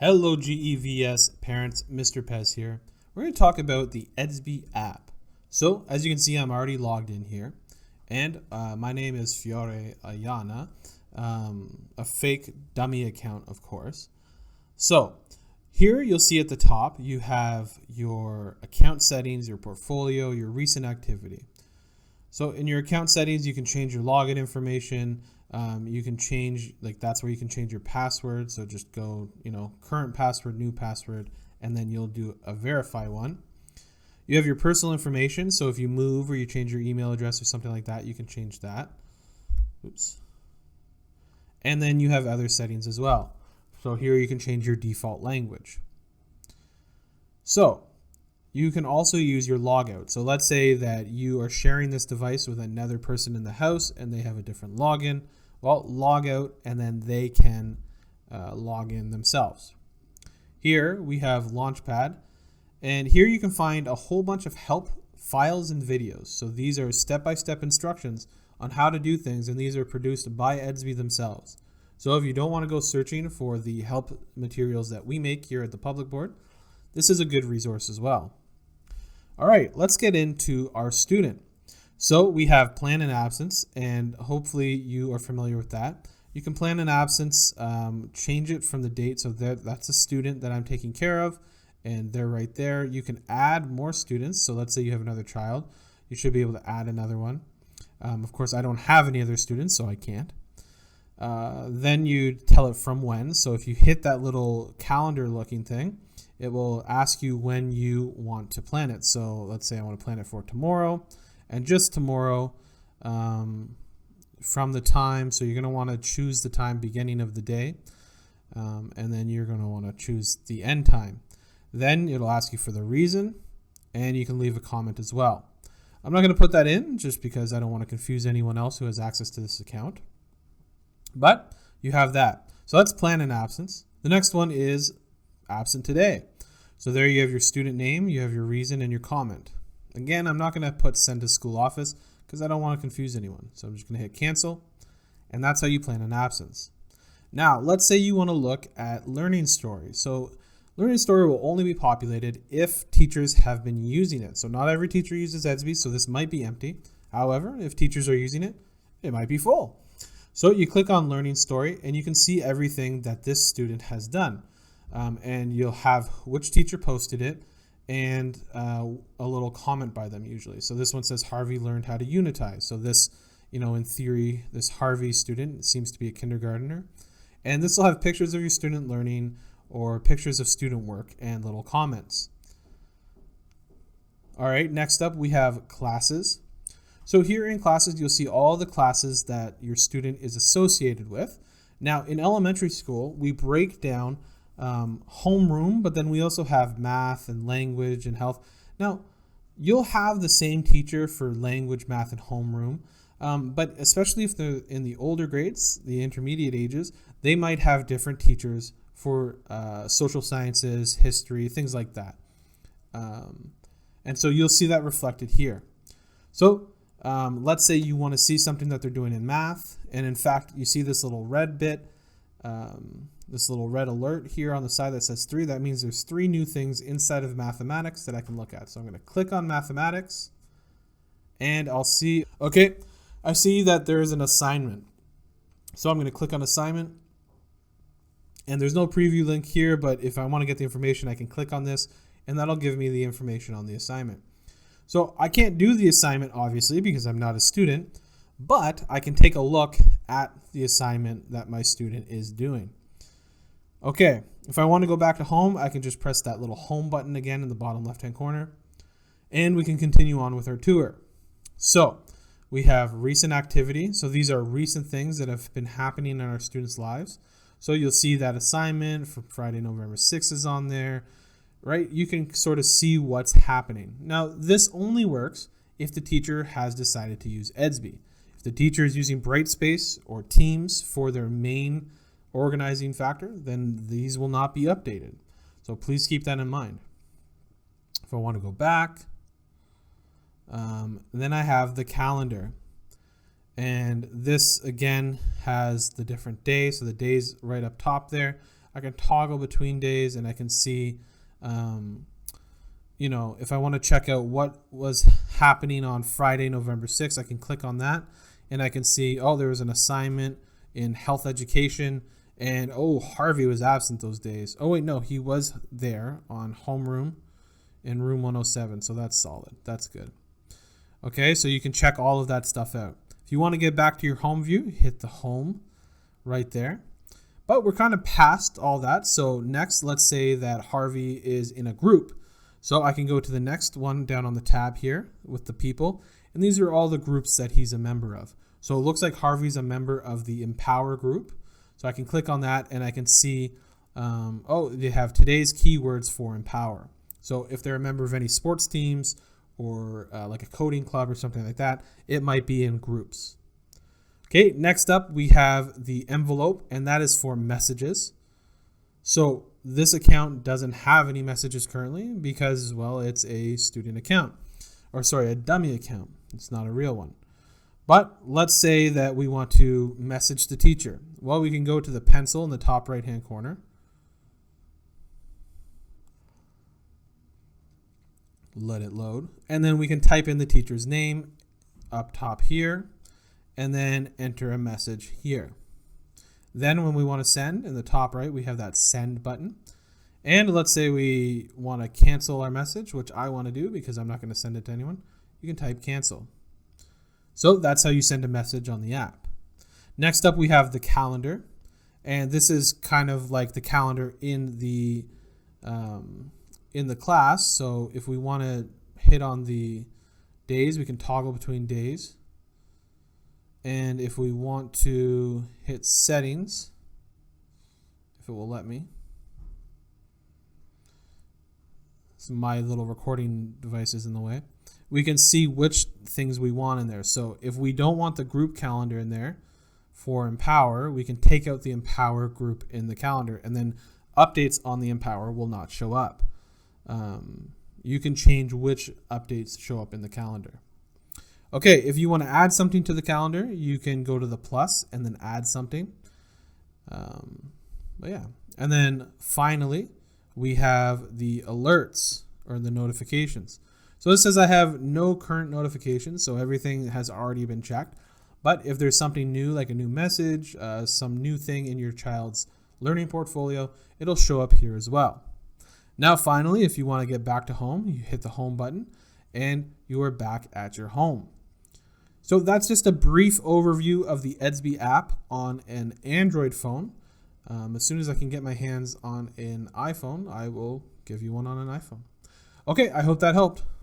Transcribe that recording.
Hello GEVS parents, Mr. Pez here. We're going to talk about the EDSBY app. So as you can see, I'm already logged in here, and my name is Fiore Ayana, a fake dummy account, of course. So here you'll see at the top you have your account settings, your portfolio, your recent activity. So in your account settings, you can change your login information. You can change, that's where you can change your password. So just go, current password, new password, and then you'll do a verify one. You have your personal information. So if you move or you change your email address or something like that, you can change that. Oops. And then you have other settings as well. So here you can change your default language. So you can also use your logout. So let's say that you are sharing this device with another person in the house and they have a different login. Well, log out and then they can log in themselves. Here we have Launchpad, and here you can find a whole bunch of help files and videos. So these are step-by-step instructions on how to do things, and these are produced by EDSBY themselves. So if you don't want to go searching for the help materials that we make here at the public board, this is a good resource as well. All right, let's get into our student. So we have plan an absence, and hopefully you are familiar with that. You can plan an absence, change it from the date. So that's a student that I'm taking care of, and they're right there. You can add more students. So let's say you have another child. You should be able to add another one. Of course, I don't have any other students, so I can't. Then you tell it from when. So if you hit that little calendar looking thing, it will ask you when you want to plan it. So let's say I want to plan it for tomorrow, and just tomorrow from the time. So you're going to want to choose the time beginning of the day, and then you're going to want to choose the end time. Then it'll ask you for the reason, and you can leave a comment as well. I'm not going to put that in just because I don't want to confuse anyone else who has access to this account. But you have that. So let's plan an absence. The next one is absent today. So there you have your student name, you have your reason, and your comment. Again, I'm not going to put send to school office because I don't want to confuse anyone. So I'm just going to hit cancel, and that's how you plan an absence. Now, let's say you want to look at Learning Story. So Learning Story will only be populated if teachers have been using it. So not every teacher uses EDSBY, so this might be empty. However, if teachers are using it, it might be full. So you click on Learning Story, and you can see everything that this student has done. And you'll have which teacher posted it and a little comment by them usually. So this one says Harvey learned how to unitize. So this, in theory, this Harvey student seems to be a kindergartner. And this will have pictures of your student learning or pictures of student work and little comments. All right, next up we have classes. So here in classes, you'll see all the classes that your student is associated with. Now in elementary school, we break down homeroom, but then we also have math and language and health. Now, you'll have the same teacher for language, math, and homeroom, but especially if they're in the older grades, the intermediate ages, they might have different teachers for social sciences, history, things like that. And so you'll see that reflected here. So let's say you want to see something that they're doing in math, and in fact, you see this little red bit, this little red alert here on the side that says 3. That means there's 3 new things inside of mathematics that I can look at. So I'm going to click on mathematics, and I'll see, okay, I see that there is an assignment. So I'm going to click on assignment, and there's no preview link here, but if I want to get the information, I can click on this, and that'll give me the information on the assignment. So I can't do the assignment, obviously, because I'm not a student, but I can take a look at the assignment that my student is doing. Okay, if I want to go back to home, I can just press that little home button again in the bottom left-hand corner, and we can continue on with our tour. So we have recent activity. So these are recent things that have been happening in our students' lives. So you'll see that assignment for Friday, November 6th is on there, right? You can sort of see what's happening. Now, this only works if the teacher has decided to use EDSBY. If the teacher is using Brightspace or Teams for their main organizing factor, then these will not be updated. So please keep that in mind. If I want to go back, then I have the calendar. And this again has the different days. So the days right up top there. I can toggle between days, and I can see, if I want to check out what was happening on Friday, November 6th, I can click on that, and I can see, there was an assignment in health education, and Harvey was absent those days. Oh wait, no, he was there on homeroom in room 107, so that's solid. That's good. Okay, so you can check all of that stuff out. If you want to get back to your home view, hit the home right there. But we're kind of past all that. So next, let's say that Harvey is in a group. So I can go to the next one down on the tab here with the people. And these are all the groups that he's a member of. So it looks like Harvey's a member of the Empower group. So I can click on that and I can see, they have today's keywords for Empower. So if they're a member of any sports teams or like a coding club or something like that, it might be in groups. Okay, next up we have the envelope, and that is for messages. So this account doesn't have any messages currently because, well, it's a student account, a dummy account. It's not a real one. But let's say that we want to message the teacher. Well, we can go to the pencil in the top right-hand corner. Let it load. And then we can type in the teacher's name up top here, and then enter a message here. Then when we want to send, in the top right, we have that send button. And let's say we want to cancel our message, which I want to do because I'm not going to send it to anyone. You can type cancel. So that's how you send a message on the app. Next up, we have the calendar. And this is kind of like the calendar in the class. So if we want to hit on the days, we can toggle between days. And if we want to hit settings, if it will let me. So my little recording device is in the way. We can see which things we want in there. So if we don't want the group calendar in there for Empower, we can take out the Empower group in the calendar, and then updates on the Empower will not show up. You can change which updates show up in the calendar. Okay, if you want to add something to the calendar, you can go to the plus and then add something. And then finally, we have the alerts or the notifications. So this says I have no current notifications, so everything has already been checked. But if there's something new, like a new message, some new thing in your child's learning portfolio, it'll show up here as well. Now, finally, if you want to get back to home, you hit the home button and you are back at your home. So that's just a brief overview of the EDSBY app on an Android phone. As soon as I can get my hands on an iPhone, I will give you one on an iPhone. Okay, I hope that helped.